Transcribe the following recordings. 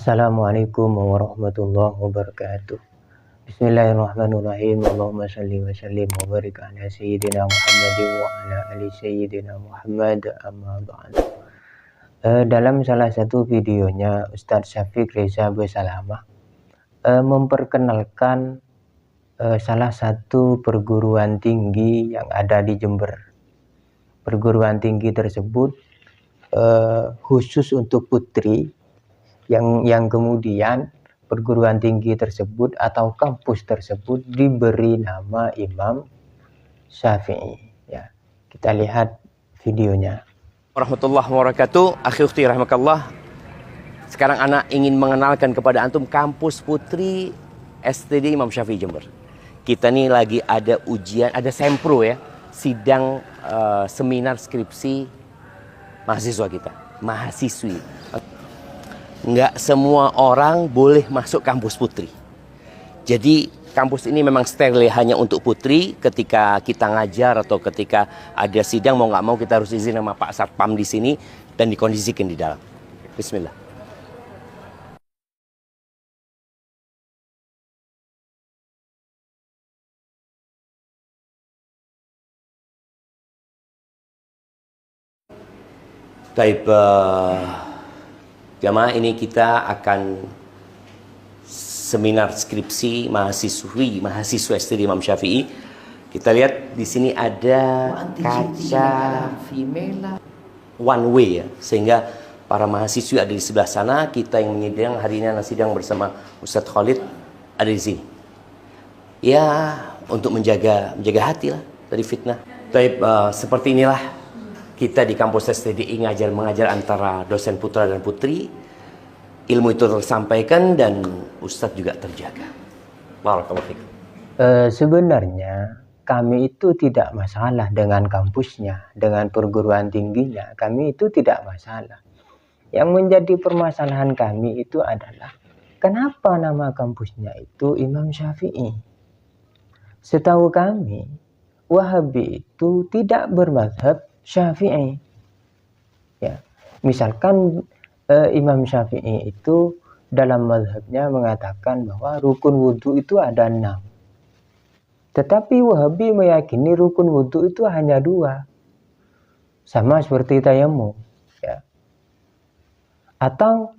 Assalamualaikum warahmatullahi wabarakatuh. Bismillahirrahmanirrahim. Allahumma salli wa sallim wa barik ala sayyidina Muhammadin wa ala ali sayyidina Muhammad, amma ba'd. Dalam salah satu videonya Ustadz Syafiq Reza Bersalamah memperkenalkan salah satu perguruan tinggi yang ada di Jember. Perguruan tinggi tersebut khusus untuk putri, yang kemudian perguruan tinggi tersebut atau kampus tersebut diberi nama Imam Syafi'i. Ya, kita lihat videonya. Warahmatullahi wabarakatuh. Akhi ukhti rahmakallah. Sekarang anak ingin mengenalkan kepada antum kampus putri STD Imam Syafi'i Jember. Kita nih lagi ada ujian, ada sempro ya, sidang seminar skripsi mahasiswa kita, mahasiswi. Nggak semua orang boleh masuk kampus putri. Jadi kampus ini memang steril hanya untuk putri. Ketika kita ngajar atau ketika ada sidang, mau nggak mau kita harus izin sama Pak Satpam di sini dan dikondisikan di dalam. Bismillah. Baik, jamaah, ini kita akan seminar skripsi mahasiswa STD Imam Syafi'i. Kita lihat di sini ada kaca one way ya, sehingga para mahasiswi ada di sebelah sana. Kita yang menyidang hari ini anak sidang bersama Ustadz Khalid ada di sini. Ya, untuk menjaga hati lah dari fitnah. Baik, seperti inilah kita di kampus STDI mengajar antara dosen putra dan putri. Ilmu itu tersampaikan dan Ustadz juga terjaga. Barakallahu fikum. Sebenarnya kami itu tidak masalah dengan kampusnya, dengan perguruan tingginya. Kami itu tidak masalah. Yang menjadi permasalahan kami itu adalah kenapa nama kampusnya itu Imam Syafi'i. Setahu kami, Wahabi itu tidak bermadzhab Syafi'i. Ya, misalkan Imam Syafi'i itu dalam mazhabnya mengatakan bahwa rukun wudhu itu ada 6. Tetapi Wahabi meyakini rukun wudhu itu hanya 2. Sama seperti tayamum. Ya. Atau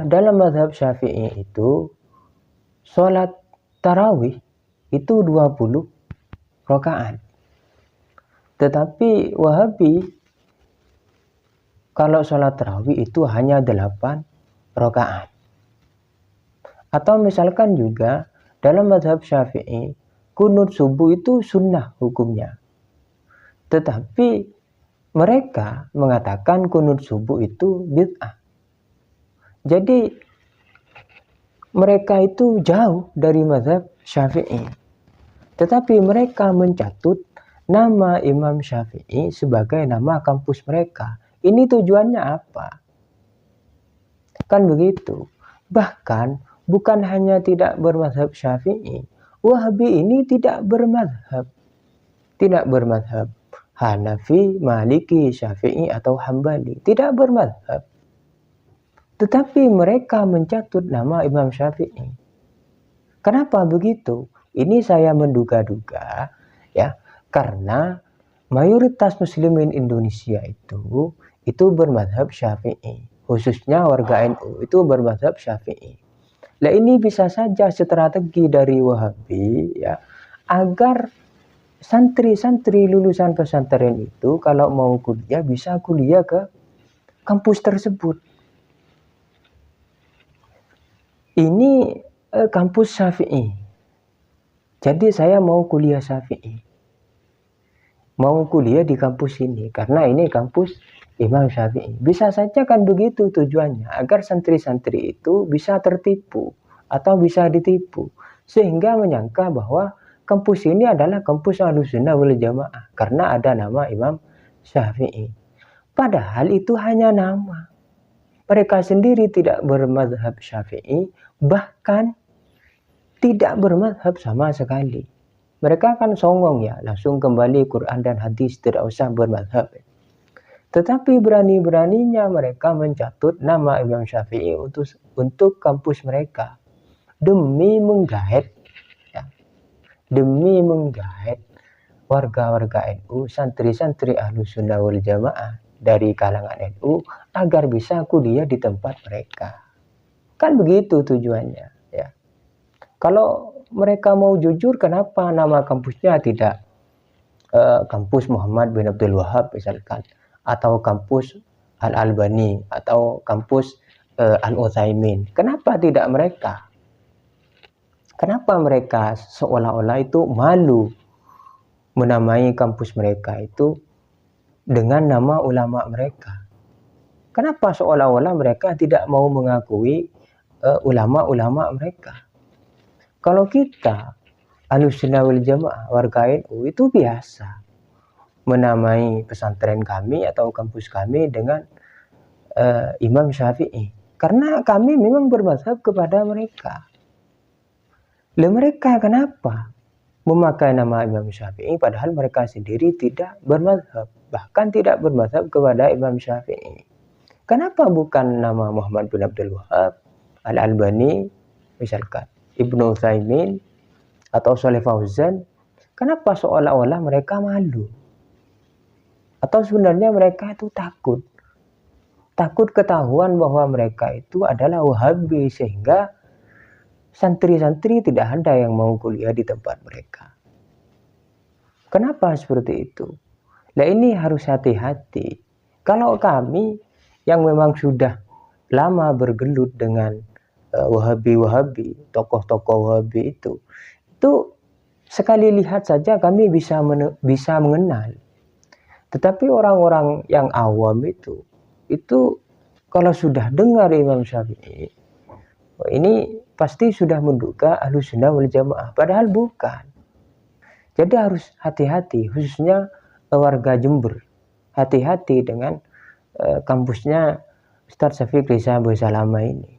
dalam mazhab Syafi'i itu sholat tarawih itu 20 rakaat. Tetapi Wahabi kalau sholat tarawih itu hanya 8 rakaat. Atau misalkan juga dalam mazhab Syafi'i kunut subuh itu sunnah hukumnya. Tetapi mereka mengatakan kunut subuh itu bid'ah. Jadi mereka itu jauh dari mazhab Syafi'i. Tetapi mereka mencatut nama Imam Syafi'i sebagai nama kampus mereka. Ini tujuannya apa? Kan begitu. Bahkan bukan hanya tidak bermazhab Syafi'i, Wahabi ini tidak bermazhab. Tidak bermazhab Hanafi, Maliki, Syafi'i atau Hambali. Tidak bermazhab. Tetapi mereka mencatut nama Imam Syafi'i. Kenapa begitu? Ini saya menduga-duga ya. Karena mayoritas muslimin Indonesia itu bermadzhab Syafi'i. Khususnya warga NU itu bermadzhab Syafi'i. Nah, ini bisa saja strategi dari Wahabi ya, agar santri-santri lulusan pesantren itu kalau mau kuliah bisa kuliah ke kampus tersebut. Ini kampus Syafi'i. Jadi saya mau kuliah Syafi'i. Mau kuliah di kampus ini karena ini kampus Imam Syafi'i. Bisa saja kan begitu tujuannya, agar santri-santri itu bisa tertipu atau bisa ditipu sehingga menyangka bahwa kampus ini adalah kampus Ahlussunnah wal Jamaah karena ada nama Imam Syafi'i. Padahal itu hanya nama. Mereka sendiri tidak bermadzhab Syafi'i, bahkan tidak bermadzhab sama sekali. Mereka kan songong ya, langsung kembali Quran dan hadis, tidak usah bermadzhab. Tetapi berani-beraninya mereka mencatut nama Imam Syafi'i untuk kampus mereka demi menggait, ya, demi menggait warga-warga NU, santri-santri Ahlus Sunnah wal Jamaah dari kalangan NU agar bisa kuliah di tempat mereka. Kan begitu tujuannya, ya. Kalau mereka mau jujur, kenapa nama kampusnya tidak kampus Muhammad bin Abdul Wahab misalkan, atau kampus Al-Albani, atau kampus Al-Utsaimin? Kenapa tidak mereka? Kenapa mereka seolah-olah itu malu menamai kampus mereka itu dengan nama ulama mereka? Kenapa seolah-olah mereka tidak mau mengakui ulama-ulama mereka? Kalau kita Ahlus Sunnah wal Jamaah, warga NU, itu biasa menamai pesantren kami atau kampus kami dengan Imam Syafi'i, karena kami memang bermazhab kepada mereka. Mereka kenapa memakai nama Imam Syafi'i padahal mereka sendiri tidak bermazhab, bahkan tidak bermazhab kepada Imam Syafi'i? Kenapa bukan nama Muhammad bin Abdul Wahab, Al-Albani misalkan, Ibnu Utsaimin, atau Shalih Fauzan? Kenapa seolah-olah mereka malu? Atau sebenarnya mereka itu takut ketahuan bahwa mereka itu adalah Wahabi, sehingga santri-santri tidak ada yang mau kuliah di tempat mereka. Kenapa seperti itu? Nah, ini harus hati-hati. Kalau kami yang memang sudah lama bergelut dengan Wahabi, tokoh-tokoh Wahabi itu sekali lihat saja kami bisa mengenal. Tetapi orang-orang yang awam itu kalau sudah dengar Imam Syafi'i, ini pasti sudah menduga Ahlus Sunnah wal Jamaah, padahal bukan. Jadi harus hati-hati, khususnya warga Jember. Hati-hati dengan kampusnya Ustadz Syafiq Rizal Bosalama ini.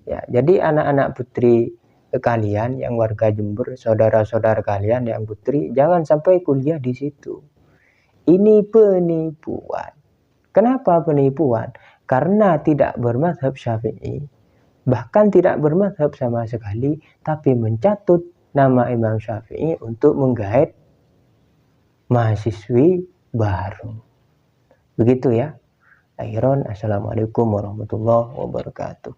Ya, jadi anak-anak putri kalian yang warga Jember, saudara-saudara kalian yang putri, jangan sampai kuliah di situ. Ini penipuan. Kenapa penipuan? Karena tidak bermazhab Syafi'i, bahkan tidak bermazhab sama sekali, tapi mencatut nama Imam Syafi'i untuk menggait mahasiswi baru. Begitu ya. Akhiran, assalamualaikum warahmatullahi wabarakatuh.